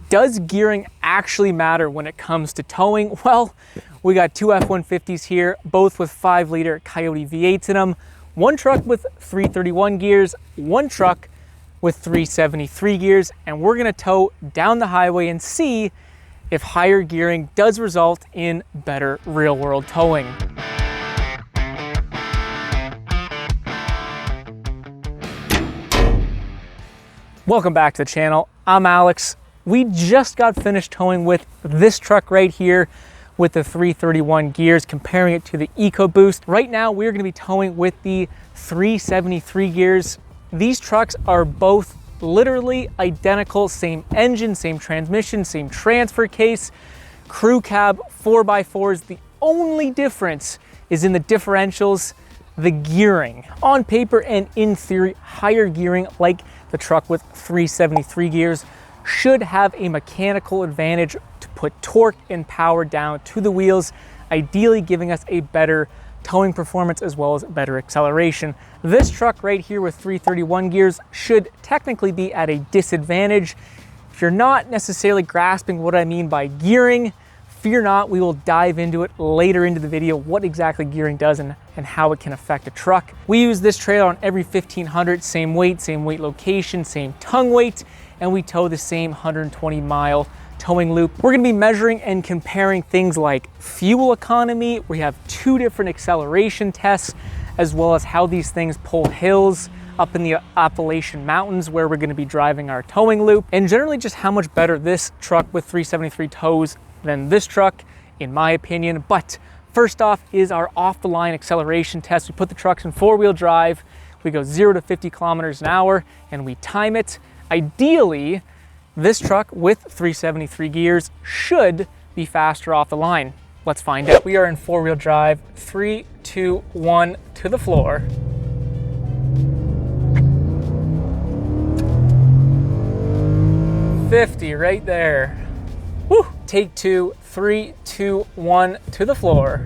Does gearing actually matter when it comes to towing? Well, we got two F-150s here, both with 5-liter Coyote V8s in them. One truck with 331 gears, one truck with 373 gears, and we're gonna tow down the highway and see if higher gearing does result in better real-world towing. Welcome back to the channel. I'm Alex. We just got finished towing with this truck right here with the 331 gears, comparing it to the EcoBoost. Right now, we're gonna be towing with the 373 gears. These trucks are both literally identical, same engine, same transmission, same transfer case, crew cab, 4x4s. The only difference is in the differentials, the gearing. On paper and in theory, higher gearing like the truck with 373 gears should have a mechanical advantage to put torque and power down to the wheels, ideally giving us a better towing performance as well as better acceleration. This truck right here with 331 gears should technically be at a disadvantage. If you're not necessarily grasping what I mean by gearing, fear not, we will dive into it later into the video, what exactly gearing does and how it can affect a truck. We use this trailer on every 1500, same weight location, same tongue weight, and we tow the same 120-mile towing loop. We're gonna be measuring and comparing things like fuel economy. We have two different acceleration tests, as well as how these things pull hills up in the Appalachian Mountains where we're gonna be driving our towing loop, and generally just how much better this truck with 373 tows than this truck, in my opinion. But first off is our off-the-line acceleration test. We put the trucks in 4-wheel drive, we go 0 to 50 kilometers an hour, and we time it. Ideally, this truck with 373 gears should be faster off the line. Let's find out. We are in 4-wheel drive. 3, 2, 1, to the floor. $50 right there. Woo! Take 2, 3, 2, 1, to the floor.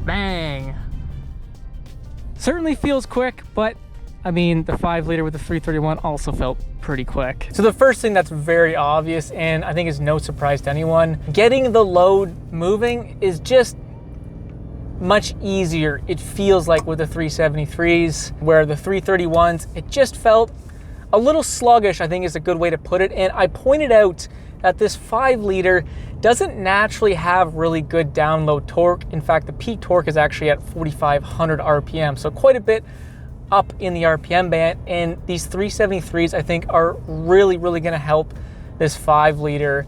Bang! Certainly feels quick, but I mean, the 5-liter with the 331 also felt pretty quick. So the first thing that's very obvious, and I think is no surprise to anyone, getting the load moving is just much easier, it feels like, with the 373s, where the 331s, it just felt a little sluggish, I think is a good way to put it. And I pointed out that this 5-liter doesn't naturally have really good download torque. In fact, the peak torque is actually at 4,500 RPM, so quite a bit up in the RPM band. And these 373s, I think, are really gonna help this 5-liter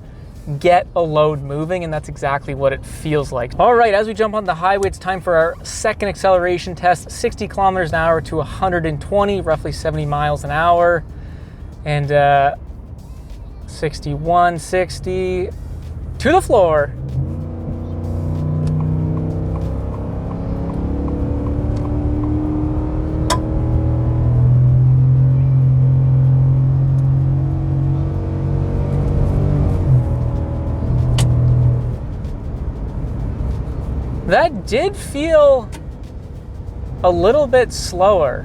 get a load moving, and that's exactly what it feels like. All right, as we jump on the highway, it's time for our second acceleration test. 60 kilometers an hour to 120, roughly 70 miles an hour. And 61, 60, to the floor. That did feel a little bit slower.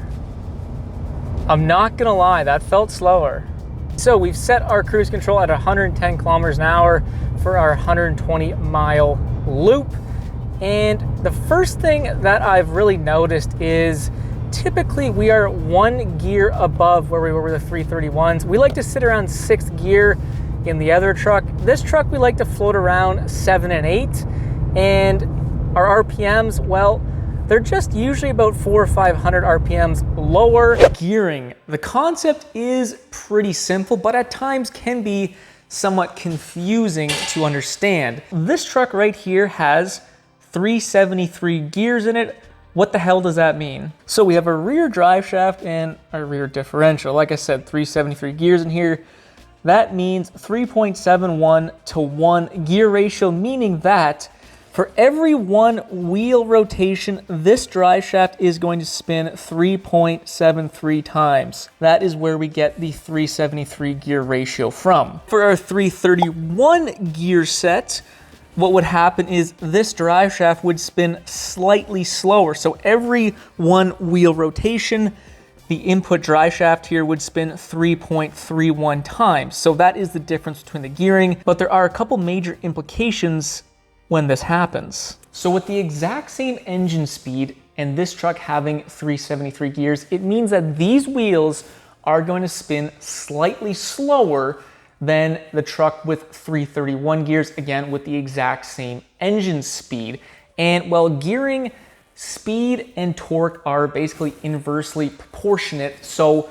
I'm not gonna lie, that felt slower. So we've set our cruise control at 110 kilometers an hour for our 120-mile loop. And the first thing that I've really noticed is typically we are 1 gear above where we were with the 331s. We like to sit around 6th gear in the other truck. This truck, we like to float around 7 and 8. And our RPMs, well, they're just usually about 400 or 500 RPMs lower. Gearing. The concept is pretty simple, but at times can be somewhat confusing to understand. This truck right here has 373 gears in it. What the hell does that mean? So we have a rear drive shaft and a rear differential. Like I said, 373 gears in here. That means 3.71 to 1 gear ratio, meaning that for every 1 wheel rotation, this drive shaft is going to spin 3.73 times. That is where we get the 373 gear ratio from. For our 331 gear set, what would happen is this drive shaft would spin slightly slower. So every 1 wheel rotation, the input drive shaft here would spin 3.31 times. So that is the difference between the gearing, but there are a couple major implications when this happens. So with the exact same engine speed and this truck having 373 gears, it means that these wheels are going to spin slightly slower than the truck with 331 gears, again, with the exact same engine speed. And while gearing, speed and torque are basically inversely proportionate. So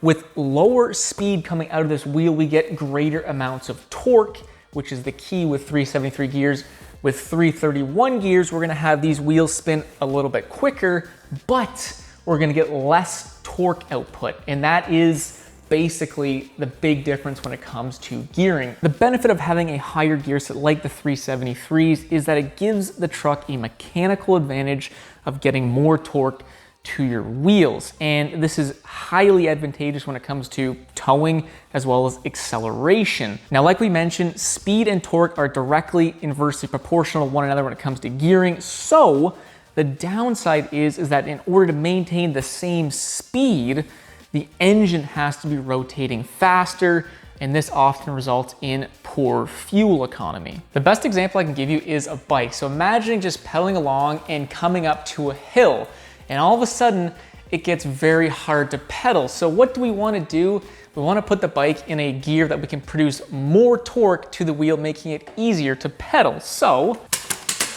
with lower speed coming out of this wheel, we get greater amounts of torque, which is the key with 373 gears. With 331 gears, we're gonna have these wheels spin a little bit quicker, but we're gonna get less torque output. And that is basically the big difference when it comes to gearing. The benefit of having a higher gear set like the 373s is that it gives the truck a mechanical advantage of getting more torque to your wheels. And this is highly advantageous when it comes to towing as well as acceleration. Now, like we mentioned, speed and torque are directly inversely proportional to one another when it comes to gearing. So the downside is that in order to maintain the same speed, the engine has to be rotating faster, and this often results in poor fuel economy. The best example I can give you is a bike. So imagine just pedaling along and coming up to a hill, and all of a sudden it gets very hard to pedal. So what do we want to do? We want to put the bike in a gear that we can produce more torque to the wheel, making it easier to pedal. So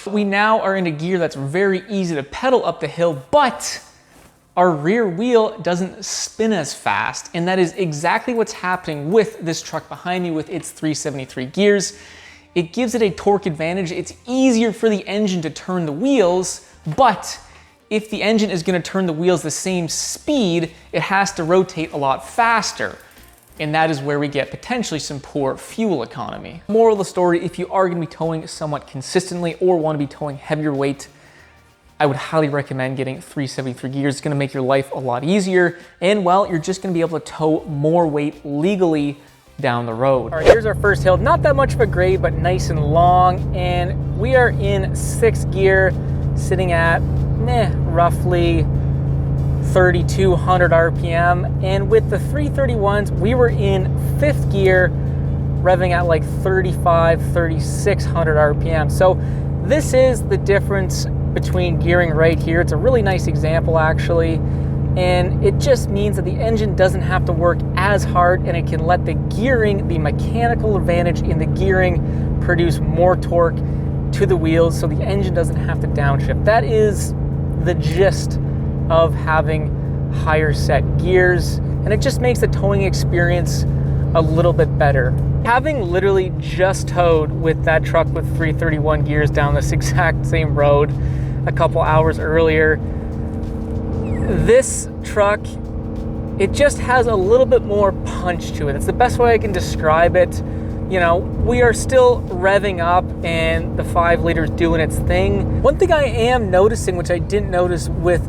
we now are in a gear that's very easy to pedal up the hill, but our rear wheel doesn't spin as fast, and that is exactly what's happening with this truck behind me with its 373 gears. It gives it a torque advantage. It's easier for the engine to turn the wheels, but if the engine is going to turn the wheels the same speed, it has to rotate a lot faster. And that is where we get potentially some poor fuel economy. Moral of the story, if you are going to be towing somewhat consistently or want to be towing heavier weight, I would highly recommend getting 373 gears. It's gonna make your life a lot easier. And well, you're just gonna be able to tow more weight legally down the road. All right, here's our first hill. Not that much of a grade, but nice and long. And we are in 6th gear, sitting at roughly 3,200 RPM. And with the 331s, we were in 5th gear, revving at like 3,600 RPM. So this is the difference between gearing right here. It's a really nice example actually, and it just means that the engine doesn't have to work as hard, and it can let the gearing, the mechanical advantage in the gearing, produce more torque to the wheels so the engine doesn't have to downshift. That is the gist of having higher set gears, and it just makes the towing experience a little bit better. Having literally just towed with that truck with 331 gears down this exact same road a couple hours earlier, this truck, it just has a little bit more punch to it. That's the best way I can describe it. You know, we are still revving up and the 5 liters doing its thing. One thing I am noticing, which I didn't notice with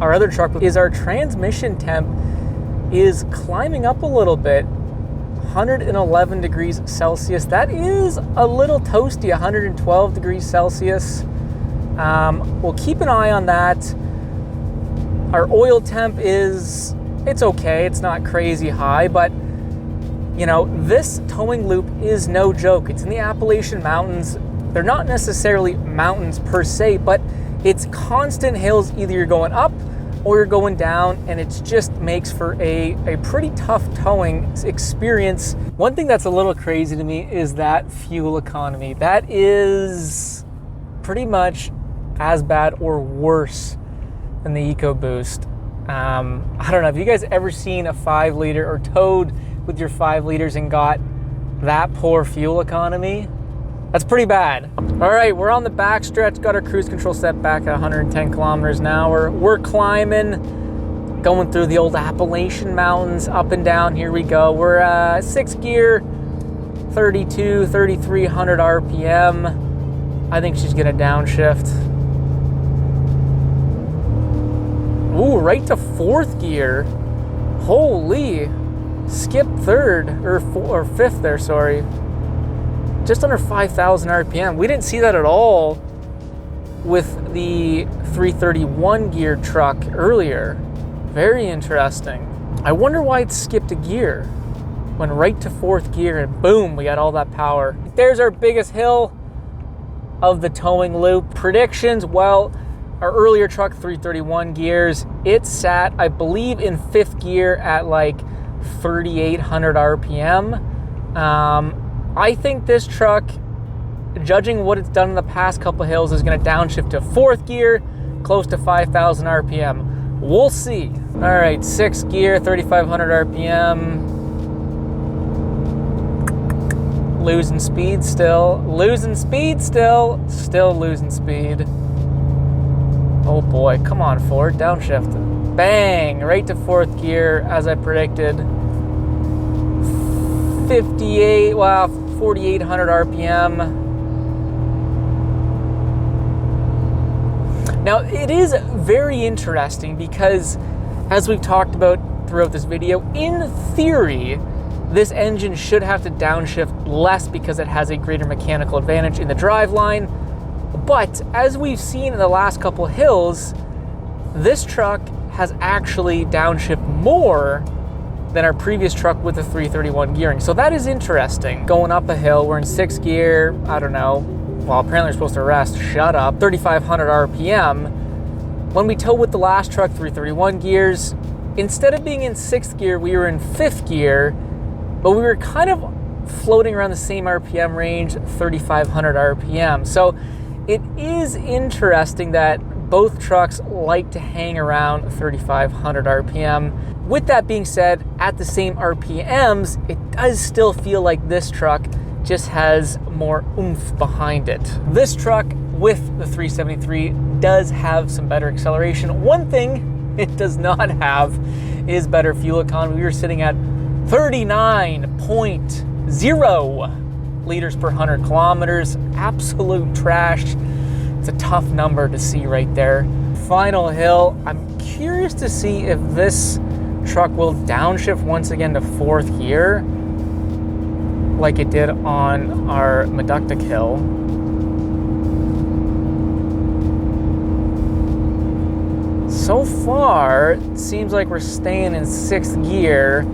our other truck, is our transmission temp is climbing up a little bit. 111 degrees Celsius. That is a little toasty, 112 degrees Celsius. We'll keep an eye on that. Our oil temp it's okay. It's not crazy high, but you know, this towing loop is no joke. It's in the Appalachian Mountains. They're not necessarily mountains per se, but it's constant hills. Either you're going up or you're going down, and it just makes for a pretty tough towing experience. One thing that's a little crazy to me is that fuel economy. That is pretty much as bad or worse than the EcoBoost. I don't know, have you guys ever seen a 5 liter or towed with your 5 liters and got that poor fuel economy? That's pretty bad. All right, we're on the back stretch, got our cruise control set back at 110 kilometers an hour. We're climbing, going through the old Appalachian Mountains, up and down, here we go. We're 6th gear, 3,300 RPM. I think she's gonna downshift. Ooh, right to 4th gear. Holy, skip 3rd, or 5th there, sorry. just under 5,000 RPM. We didn't see that at all with the 331 gear truck earlier. Very interesting. I wonder why it skipped a gear. Went right to 4th gear and boom, we got all that power. There's our biggest hill of the towing loop. Predictions, well, our earlier truck, 331 gears, it sat, I believe, in 5th gear at like 3,800 RPM. I think this truck, judging what it's done in the past couple of hills, is gonna downshift to 4th gear, close to 5,000 RPM. We'll see. All right, 6th gear, 3,500 RPM. Losing speed still, losing speed still losing speed. Oh boy, come on Ford, downshift. Bang, right to 4th gear as I predicted. 4,800 RPM. Now it is very interesting because, as we've talked about throughout this video, in theory, this engine should have to downshift less because it has a greater mechanical advantage in the driveline. But as we've seen in the last couple hills, this truck has actually downshift more than our previous truck with the 331 gearing. So that is interesting. Going up a hill, we're in 6th gear, I don't know. Well, apparently we're supposed to rest, shut up. 3,500 RPM. When we towed with the last truck, 331 gears, instead of being in 6th gear, we were in 5th gear, but we were kind of floating around the same RPM range, 3,500 RPM. So it is interesting that both trucks like to hang around 3,500 RPM. With that being said, at the same RPMs, it does still feel like this truck just has more oomph behind it. This truck with the 373 does have some better acceleration. One thing it does not have is better fuel economy. We were sitting at 39.0 liters per 100 kilometers. Absolute trash. It's a tough number to see right there. Final hill. I'm curious to see if this truck will downshift once again to 4th gear like it did on our Meduktuk hill. So far, it seems like we're staying in 6th gear.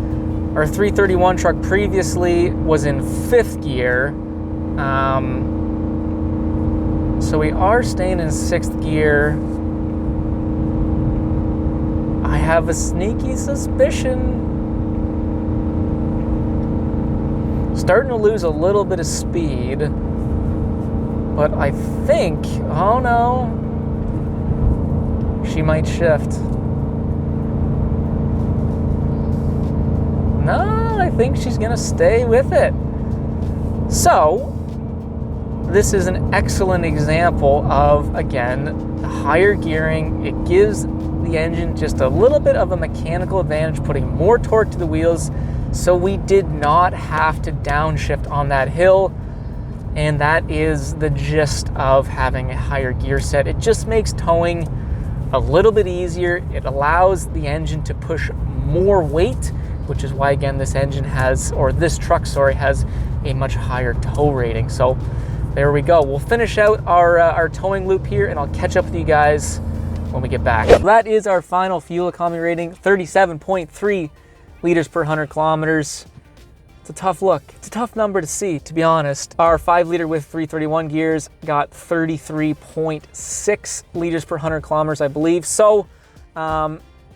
Our 331 truck previously was in 5th gear. So we are staying in 6th gear. I have a sneaky suspicion. Starting to lose a little bit of speed. But I think, oh no, she might shift. No, I think she's gonna stay with it. So, this is an excellent example of, again, higher gearing. It gives the engine just a little bit of a mechanical advantage, putting more torque to the wheels, so we did not have to downshift on that hill. And that is the gist of having a higher gear set. It just makes towing a little bit easier. It allows the engine to push more weight, which is why, again, this engine has, or this truck, sorry, has a much higher tow rating. So there we go. We'll finish out our towing loop here, and I'll catch up with you guys when we get back. That is our final fuel economy rating, 37.3 liters per 100 kilometers. It's a tough look. It's a tough number to see, to be honest. Our 5 liter with 331 gears got 33.6 liters per 100 kilometers, I believe. So,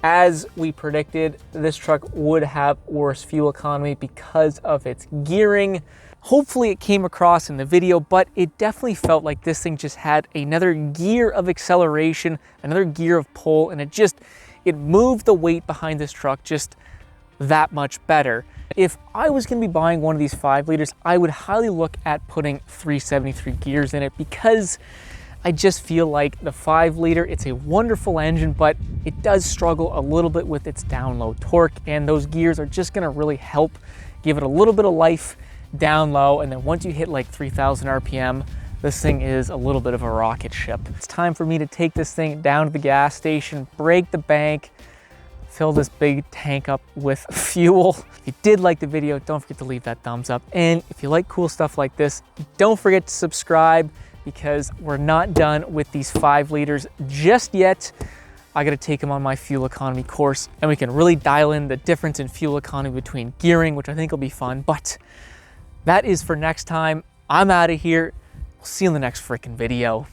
as we predicted, this truck would have worse fuel economy because of its gearing. Hopefully it came across in the video, but it definitely felt like this thing just had another gear of acceleration, another gear of pull, and it moved the weight behind this truck just that much better. If I was going to be buying one of these 5 liters, I would highly look at putting 373 gears in it, because I just feel like the 5 liter, it's a wonderful engine, but it does struggle a little bit with its down low torque, and those gears are just going to really help give it a little bit of life down low. And then once you hit like 3,000 RPM, this thing is a little bit of a rocket ship. It's time for me to take this thing down to the gas station, break the bank, fill this big tank up with fuel. If you did like the video, don't forget to leave that thumbs up. And if you like cool stuff like this, don't forget to subscribe, because we're not done with these 5 liters just yet. I gotta take them on my fuel economy course, and we can really dial in the difference in fuel economy between gearing, which I think will be fun. But that is for next time. I'm out of here. We'll see you in the next freaking video.